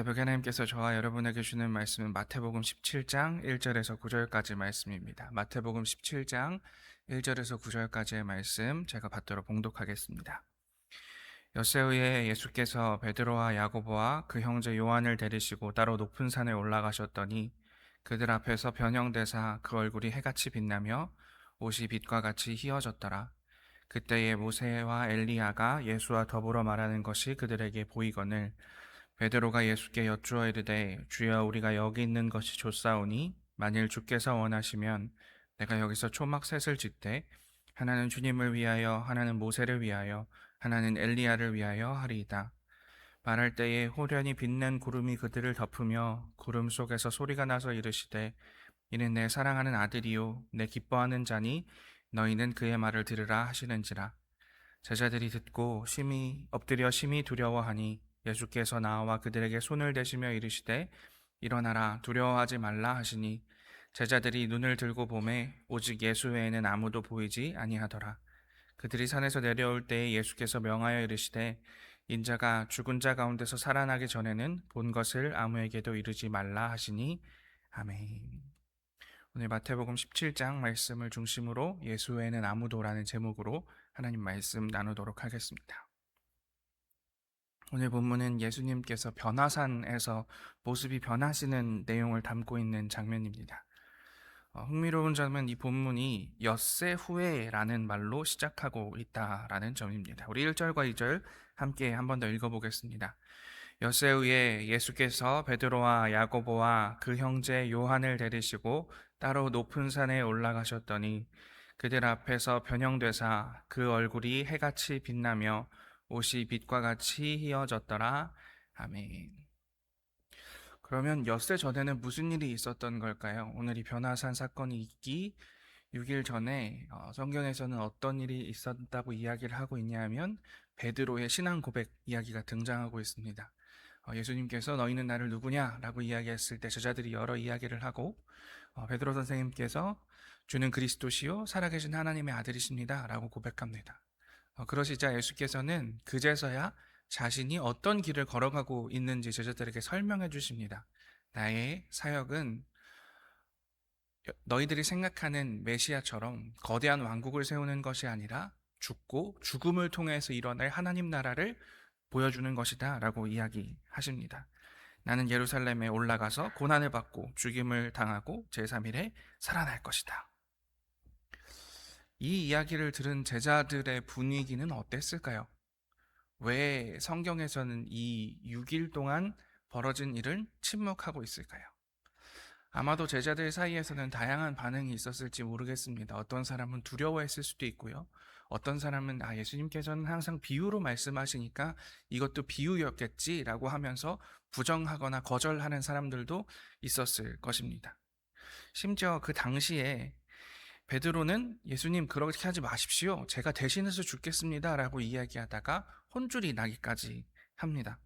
새벽에 하나님께서 저와 여러분에게 주는 말씀은 마태복음 17장 1절에서 9절까지 말씀입니다. 마태복음 17장 1절에서 9절까지의 말씀 제가 받도록 봉독하겠습니다. 엿새 후에 예수께서 베드로와 야고보와 그 형제 요한을 데리시고 따로 높은 산에 올라가셨더니 그들 앞에서 변형되사 그 얼굴이 해같이 빛나며 옷이 빛과 같이 희어졌더라. 그때에 모세와 엘리야가 예수와 더불어 말하는 것이 그들에게 보이거늘 베드로가 예수께 여쭈어 이르되 주여 우리가 여기 있는 것이 좋사오니 만일 주께서 원하시면 내가 여기서 초막 셋을 짓되 하나는 주님을 위하여 하나는 모세를 위하여 하나는 엘리야를 위하여 하리이다. 말할 때에 호련히 빛낸 구름이 그들을 덮으며 구름 속에서 소리가 나서 이르시되 이는 내 사랑하는 아들이요 내 기뻐하는 자니 너희는 그의 말을 들으라 하시는지라. 제자들이 듣고 엎드려 심히 두려워하니 예수께서 나와 그들에게 손을 대시며 이르시되 일어나라 두려워하지 말라 하시니 제자들이 눈을 들고 보매 오직 예수 외에는 아무도 보이지 아니하더라. 그들이 산에서 내려올 때에 예수께서 명하여 이르시되 인자가 죽은 자 가운데서 살아나기 전에는 본 것을 아무에게도 이르지 말라 하시니 아멘. 오늘 마태복음 17장 말씀을 중심으로 예수 외에는 아무도라는 제목으로 하나님 말씀 나누도록 하겠습니다. 오늘 본문은 예수님께서 변화산에서 모습이 변하시는 내용을 담고 있는 장면입니다. 흥미로운 점은 이 본문이 엿새 후에라는 말로 시작하고 있다라는 점입니다. 우리 1절과 2절 함께 한 번 더 읽어보겠습니다. 엿새 후에 예수께서 베드로와 야고보와 그 형제 요한을 데리시고 따로 높은 산에 올라가셨더니 그들 앞에서 변형되사 그 얼굴이 해같이 빛나며 옷이 빛과 같이 희어졌더라. 아멘. 그러면 엿새 전에는 무슨 일이 있었던 걸까요? 오늘 이 변화산 사건이 있기 6일 전에 성경에서는 어떤 일이 있었다고 이야기를 하고 있냐면 베드로의 신앙 고백 이야기가 등장하고 있습니다. 예수님께서 너희는 나를 누구냐라고 이야기했을 때 제자들이 여러 이야기를 하고 베드로 선생님께서 주는 그리스도시요 살아계신 하나님의 아들이십니다 라고 고백합니다. 그러시자 예수께서는 그제서야 자신이 어떤 길을 걸어가고 있는지 제자들에게 설명해 주십니다. 나의 사역은 너희들이 생각하는 메시아처럼 거대한 왕국을 세우는 것이 아니라 죽고 죽음을 통해서 일어날 하나님 나라를 보여주는 것이다 라고 이야기하십니다. 나는 예루살렘에 올라가서 고난을 받고 죽임을 당하고 제3일에 살아날 것이다. 이 이야기를 들은 제자들의 분위기는 어땠을까요? 왜 성경에서는 이 6일 동안 벌어진 일을 침묵하고 있을까요? 아마도 제자들 사이에서는 다양한 반응이 있었을지 모르겠습니다. 어떤 사람은 두려워했을 수도 있고요. 어떤 사람은 예수님께서는 항상 비유로 말씀하시니까 이것도 비유였겠지라고 하면서 부정하거나 거절하는 사람들도 있었을 것입니다. 심지어 그 당시에 베드로는 예수님 그렇게 하지 마십시오. 제가 대신해서 죽겠습니다. 라고 이야기하다가 혼쭐이 나기까지 합니다.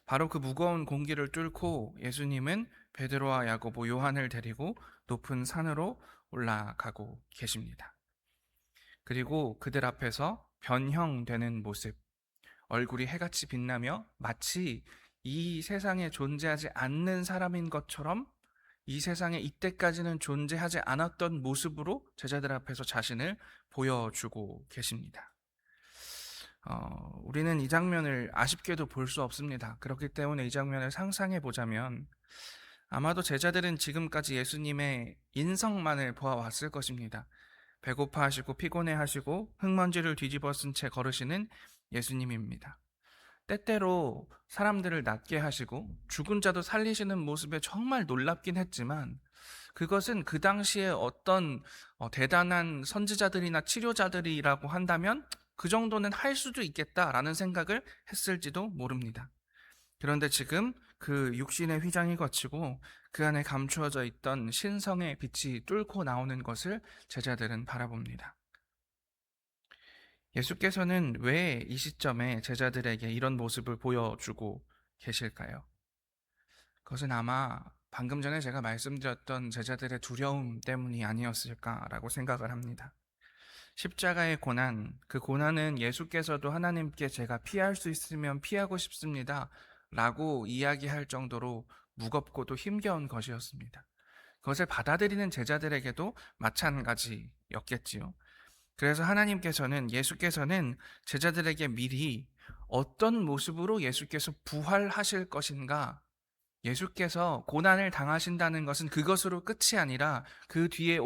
바로 그 무거운 공기를 뚫고 예수님은 베드로와 야고보, 요한을 데리고 높은 산으로 올라가고 계십니다. 그리고 그들 앞에서 변형되는 모습, 얼굴이 해같이 빛나며 마치 이 세상에 존재하지 않는 사람인 것처럼 이 세상에 이때까지는 존재하지 않았던 모습으로 제자들 앞에서 자신을 보여주고 계십니다. 우리는 이 장면을 아쉽게도 볼 수 없습니다. 그렇기 때문에 이 장면을 상상해 보자면 아마도 제자들은 지금까지 예수님의 인성만을 보아왔을 것입니다. 배고파하시고 피곤해하시고 흙먼지를 뒤집어 쓴 채 걸으시는 예수님입니다. 때때로 사람들을 낫게 하시고 죽은 자도 살리시는 모습에 정말 놀랍긴 했지만 그것은 그 당시에 어떤 대단한 선지자들이나 치료자들이라고 한다면 그 정도는 할 수도 있겠다라는 생각을 했을지도 모릅니다. 그런데 지금 그 육신의 휘장이 거치고 그 안에 감추어져 있던 신성의 빛이 뚫고 나오는 것을 제자들은 바라봅니다. 예수께서는 왜 이 시점에 제자들에게 이런 모습을 보여주고 계실까요? 그것은 아마 방금 전에 제가 말씀드렸던 제자들의 두려움 때문이 아니었을까라고 생각을 합니다. 십자가의 고난, 그 고난은 예수께서도 하나님께 제가 피할 수 있으면 피하고 싶습니다 라고 이야기할 정도로 무겁고도 힘겨운 것이었습니다. 그것을 받아들이는 제자들에게도 마찬가지였겠지요. 그래서 하나님께서는, 예수께서는 제자들에게 미리 어떤 모습으로 예수께서 부활하실 것인가, 예수께서 고난을 당하신다는 것은 그것으로 끝이 아니라 그 뒤에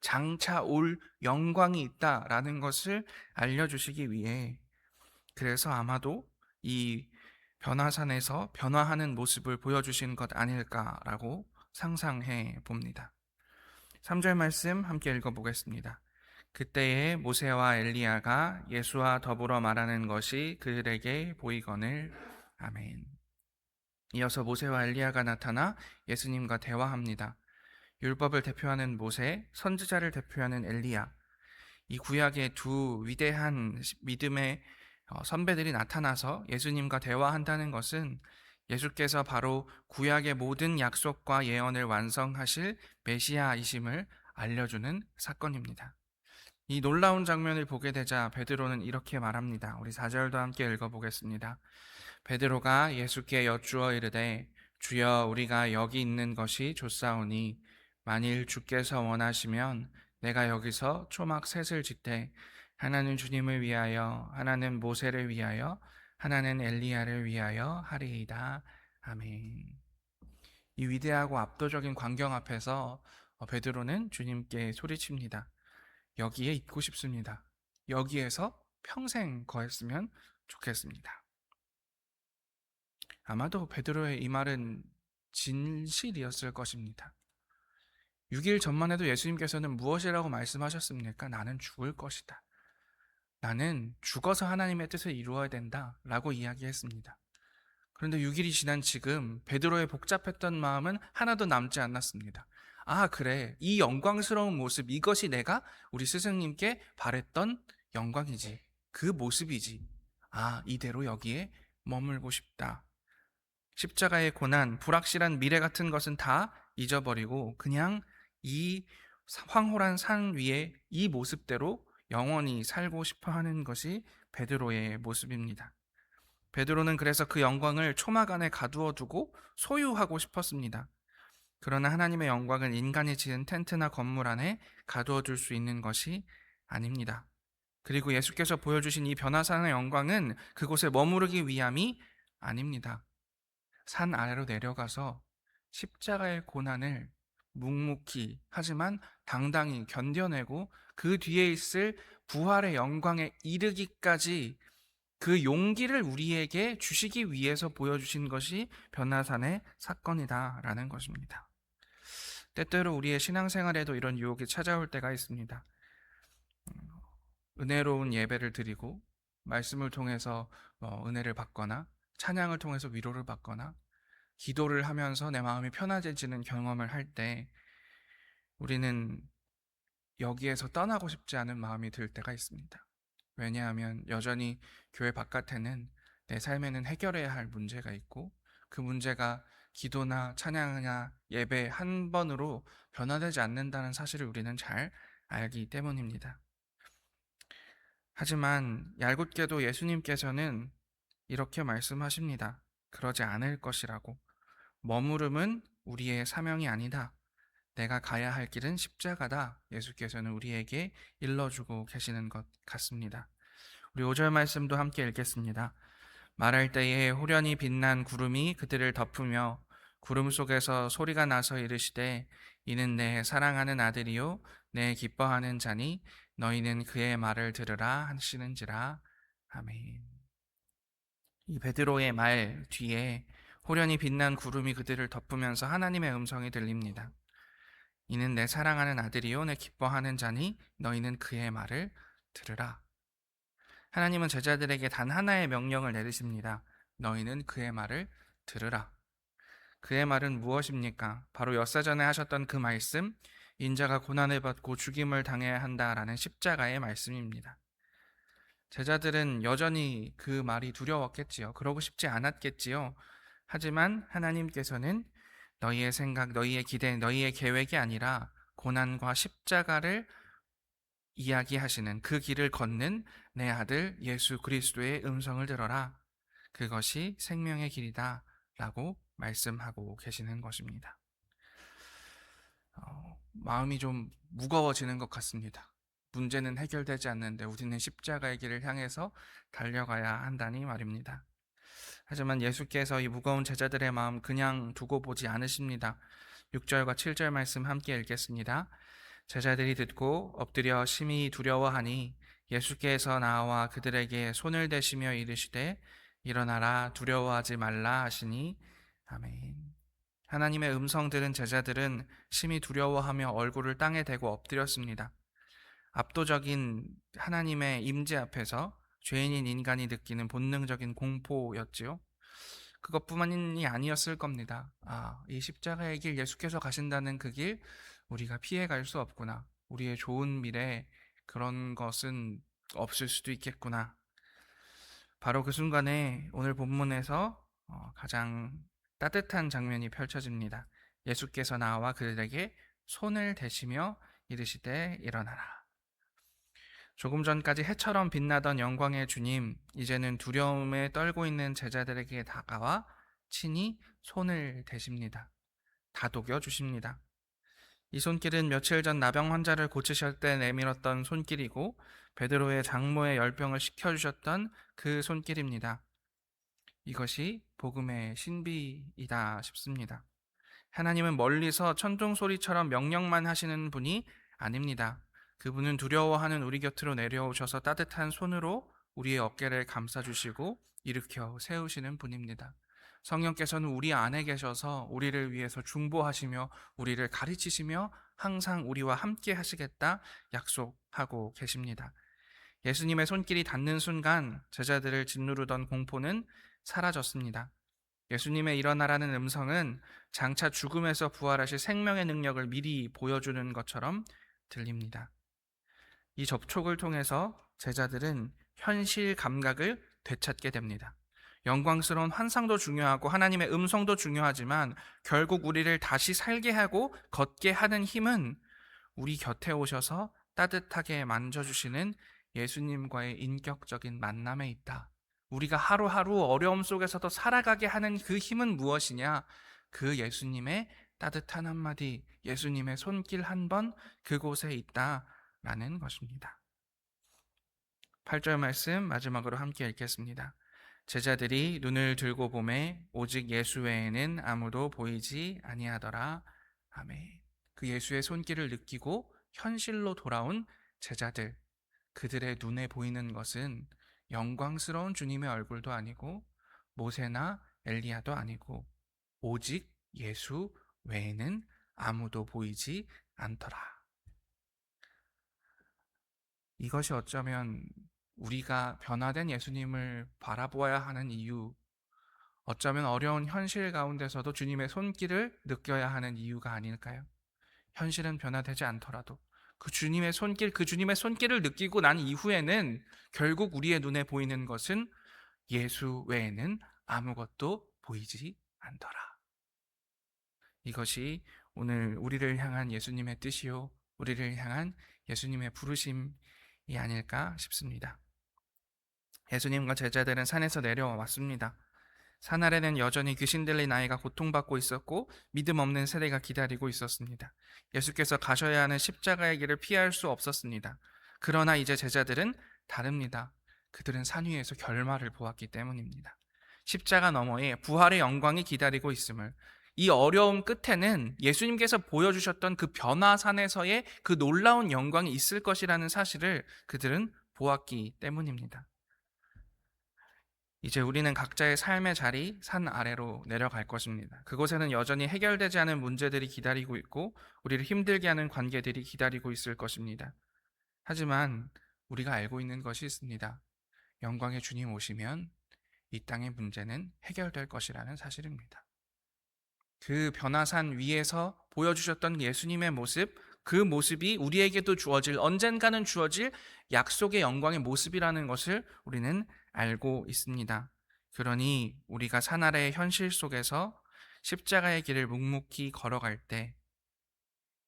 장차 올 영광이 있다라는 것을 알려주시기 위해, 그래서 아마도 이 변화산에서 변화하는 모습을 보여주신 것 아닐까라고 상상해 봅니다. 3절 말씀 함께 읽어보겠습니다. 그때에 모세와 엘리야가 예수와 더불어 말하는 것이 그들에게 보이거늘. 아멘. 이어서 모세와 엘리야가 나타나 예수님과 대화합니다. 율법을 대표하는 모세, 선지자를 대표하는 엘리야, 이 구약의 두 위대한 믿음의 선배들이 나타나서 예수님과 대화한다는 것은 예수께서 바로 구약의 모든 약속과 예언을 완성하실 메시아이심을 알려주는 사건입니다. 이 놀라운 장면을 보게 되자 베드로는 이렇게 말합니다. 우리 4절도 함께 읽어보겠습니다. 베드로가 예수께 여쭈어 이르되 주여 우리가 여기 있는 것이 좋사오니 만일 주께서 원하시면 내가 여기서 초막 셋을 짓되 하나는 주님을 위하여 하나는 모세를 위하여 하나는 엘리야를 위하여 하리이다. 아멘. 이 위대하고 압도적인 광경 앞에서 베드로는 주님께 소리칩니다. 여기에 있고 싶습니다. 여기에서 평생 거했으면 좋겠습니다. 아마도 베드로의 이 말은 진실이었을 것입니다. 6일 전만 해도 예수님께서는 무엇이라고 말씀하셨습니까? 나는 죽을 것이다. 나는 죽어서 하나님의 뜻을 이루어야 된다 라고 이야기했습니다. 그런데 6일이 지난 지금 베드로의 복잡했던 마음은 하나도 남지 않았습니다. 아, 그래. 이 영광스러운 모습, 이것이 내가 우리 스승님께 바랬던 영광이지. 그 모습이지. 아, 이대로 여기에 머물고 싶다. 십자가의 고난, 불확실한 미래 같은 것은 다 잊어버리고 그냥 이 황홀한 산 위에 이 모습대로 영원히 살고 싶어 하는 것이 베드로의 모습입니다. 베드로는 그래서 그 영광을 초막 안에 가두어 두고 소유하고 싶었습니다. 그러나 하나님의 영광은 인간이 지은 텐트나 건물 안에 가두어 둘 수 있는 것이 아닙니다. 그리고 예수께서 보여주신 이 변화산의 영광은 그곳에 머무르기 위함이 아닙니다. 산 아래로 내려가서 십자가의 고난을 묵묵히 하지만 당당히 견뎌내고 그 뒤에 있을 부활의 영광에 이르기까지 그 용기를 우리에게 주시기 위해서 보여주신 것이 변화산의 사건이다라는 것입니다. 때때로 우리의 신앙생활에도 이런 유혹이 찾아올 때가 있습니다. 은혜로운 예배를 드리고 말씀을 통해서 은혜를 받거나 찬양을 통해서 위로를 받거나 기도를 하면서 내 마음이 편안해지는 경험을 할 때 우리는 여기에서 떠나고 싶지 않은 마음이 들 때가 있습니다. 왜냐하면 여전히 교회 바깥에는 내 삶에는 해결해야 할 문제가 있고 그 문제가 기도나 찬양이나 예배 한 번으로 변화되지 않는다는 사실을 우리는 잘 알기 때문입니다. 하지만 얄궂게도 예수님께서는 이렇게 말씀하십니다. 그러지 않을 것이라고. 머무름은 우리의 사명이 아니다. 내가 가야 할 길은 십자가다. 예수께서는 우리에게 일러주고 계시는 것 같습니다. 우리 5절 말씀도 함께 읽겠습니다. 말할 때에 호련히 빛난 구름이 그들을 덮으며 구름 속에서 소리가 나서 이르시되 이는 내 사랑하는 아들이요 내 기뻐하는 자니 너희는 그의 말을 들으라 하시는지라. 아멘. 이 베드로의 말 뒤에 호련히 빛난 구름이 그들을 덮으면서 하나님의 음성이 들립니다. 이는 내 사랑하는 아들이요 내 기뻐하는 자니 너희는 그의 말을 들으라. 하나님은 제자들에게 단 하나의 명령을 내리십니다. 너희는 그의 말을 들으라. 그의 말은 무엇입니까? 바로 역사전에 하셨던 그 말씀, 인자가 고난을 받고 죽임을 당해야 한다라는 십자가의 말씀입니다. 제자들은 여전히 그 말이 두려웠겠지요. 그러고 싶지 않았겠지요. 하지만 하나님께서는 너희의 생각, 너희의 기대, 너희의 계획이 아니라 고난과 십자가를 이야기하시는 그 길을 걷는 내 아들 예수 그리스도의 음성을 들어라. 그것이 생명의 길이다 라고 말씀하고 계시는 것입니다. 마음이 좀 무거워지는 것 같습니다. 문제는 해결되지 않는데 우리는 십자가의 길을 향해서 달려가야 한다니 말입니다. 하지만 예수께서 이 무거운 제자들의 마음 그냥 두고 보지 않으십니다. 6절과 7절 말씀 함께 읽겠습니다. 제자들이 듣고 엎드려 심히 두려워하니 예수께서 나와 그들에게 손을 대시며 이르시되 일어나라 두려워하지 말라 하시니 아멘. 하나님의 음성 들은 제자들은 심히 두려워하며 얼굴을 땅에 대고 엎드렸습니다. 압도적인 하나님의 임재 앞에서 죄인인 인간이 느끼는 본능적인 공포였지요. 그것뿐만이 아니었을 겁니다. 이 십자가의 길, 예수께서 가신다는 그 길, 우리가 피해갈 수 없구나. 우리의 좋은 미래, 그런 것은 없을 수도 있겠구나. 바로 그 순간에 오늘 본문에서 가장 따뜻한 장면이 펼쳐집니다. 예수께서 나와 그들에게 손을 대시며 이르시되 일어나라. 조금 전까지 해처럼 빛나던 영광의 주님, 이제는 두려움에 떨고 있는 제자들에게 다가와 친히 손을 대십니다. 다독여 주십니다. 이 손길은 며칠 전 나병 환자를 고치실 때 내밀었던 손길이고 베드로의 장모의 열병을 식혀주셨던 그 손길입니다. 이것이 복음의 신비이다 싶습니다. 하나님은 멀리서 천둥 소리처럼 명령만 하시는 분이 아닙니다. 그분은 두려워하는 우리 곁으로 내려오셔서 따뜻한 손으로 우리의 어깨를 감싸주시고 일으켜 세우시는 분입니다. 성령께서는 우리 안에 계셔서 우리를 위해서 중보하시며 우리를 가르치시며 항상 우리와 함께 하시겠다 약속하고 계십니다. 예수님의 손길이 닿는 순간 제자들을 짓누르던 공포는 사라졌습니다. 예수님의 일어나라는 음성은 장차 죽음에서 부활하실 생명의 능력을 미리 보여주는 것처럼 들립니다. 이 접촉을 통해서 제자들은 현실 감각을 되찾게 됩니다. 영광스러운 환상도 중요하고 하나님의 음성도 중요하지만 결국 우리를 다시 살게 하고 걷게 하는 힘은 우리 곁에 오셔서 따뜻하게 만져주시는 예수님과의 인격적인 만남에 있다. 우리가 하루하루 어려움 속에서도 살아가게 하는 그 힘은 무엇이냐? 그 예수님의 따뜻한 한마디, 예수님의 손길 한 번 그곳에 있다라는 것입니다. 8절 말씀 마지막으로 함께 읽겠습니다. 제자들이 눈을 들고 보매 오직 예수 외에는 아무도 보이지 아니하더라. 아멘. 그 예수의 손길을 느끼고 현실로 돌아온 제자들, 그들의 눈에 보이는 것은 영광스러운 주님의 얼굴도 아니고 모세나 엘리야도 아니고 오직 예수 외에는 아무도 보이지 않더라. 이것이 어쩌면 우리가 변화된 예수님을 바라보아야 하는 이유, 어쩌면 어려운 현실 가운데서도 주님의 손길을 느껴야 하는 이유가 아닐까요? 현실은 변화되지 않더라도 그 주님의 손길, 그 주님의 손길을 느끼고 난 이후에는 결국 우리의 눈에 보이는 것은 예수 외에는 아무것도 보이지 않더라. 이것이 오늘 우리를 향한 예수님의 뜻이요, 우리를 향한 예수님의 부르심이 아닐까 싶습니다. 예수님과 제자들은 산에서 내려왔습니다. 산 아래는 여전히 귀신 들린 아이가 고통받고 있었고 믿음 없는 세대가 기다리고 있었습니다. 예수께서 가셔야 하는 십자가의 길을 피할 수 없었습니다. 그러나 이제 제자들은 다릅니다. 그들은 산 위에서 결말을 보았기 때문입니다. 십자가 너머에 부활의 영광이 기다리고 있음을, 이 어려움 끝에는 예수님께서 보여주셨던 그 변화산에서의 그 놀라운 영광이 있을 것이라는 사실을 그들은 보았기 때문입니다. 이제 우리는 각자의 삶의 자리, 산 아래로 내려갈 것입니다. 그곳에는 여전히 해결되지 않은 문제들이 기다리고 있고 우리를 힘들게 하는 관계들이 기다리고 있을 것입니다. 하지만 우리가 알고 있는 것이 있습니다. 영광의 주님 오시면 이 땅의 문제는 해결될 것이라는 사실입니다. 그 변화산 위에서 보여주셨던 예수님의 모습, 그 모습이 우리에게도 주어질, 언젠가는 주어질 약속의 영광의 모습이라는 것을 우리는 알고 있습니다. 그러니 우리가 산 아래의 현실 속에서 십자가의 길을 묵묵히 걸어갈 때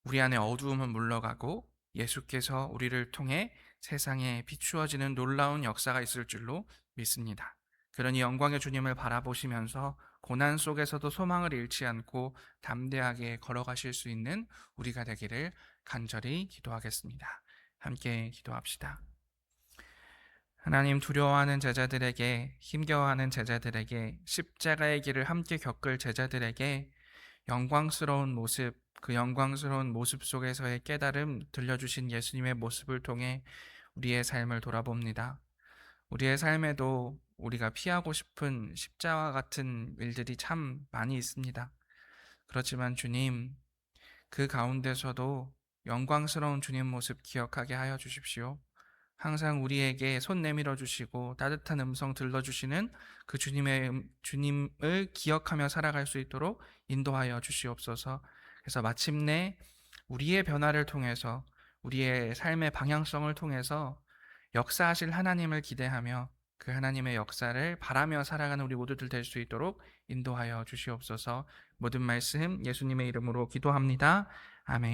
우리 안에 어두움은 물러가고 예수께서 우리를 통해 세상에 비추어지는 놀라운 역사가 있을 줄로 믿습니다. 그러니 영광의 주님을 바라보시면서 고난 속에서도 소망을 잃지 않고 담대하게 걸어가실 수 있는 우리가 되기를 간절히 기도하겠습니다. 함께 기도합시다. 하나님, 두려워하는 제자들에게, 힘겨워하는 제자들에게, 십자가의 길을 함께 겪을 제자들에게 영광스러운 모습, 그 영광스러운 모습 속에서의 깨달음 들려주신 예수님의 모습을 통해 우리의 삶을 돌아봅니다. 우리의 삶에도 우리가 피하고 싶은 십자와 같은 일들이 참 많이 있습니다. 그렇지만 주님, 그 가운데서도 영광스러운 주님 모습 기억하게 하여 주십시오. 항상 우리에게 손 내밀어 주시고 따뜻한 음성 들려주시는 그 주님을 기억하며 살아갈 수 있도록 인도하여 주시옵소서. 그래서 마침내 우리의 변화를 통해서, 우리의 삶의 방향성을 통해서 역사하실 하나님을 기대하며 그 하나님의 역사를 바라며 살아가는 우리 모두들 될 수 있도록 인도하여 주시옵소서. 모든 말씀 예수님의 이름으로 기도합니다. 아멘.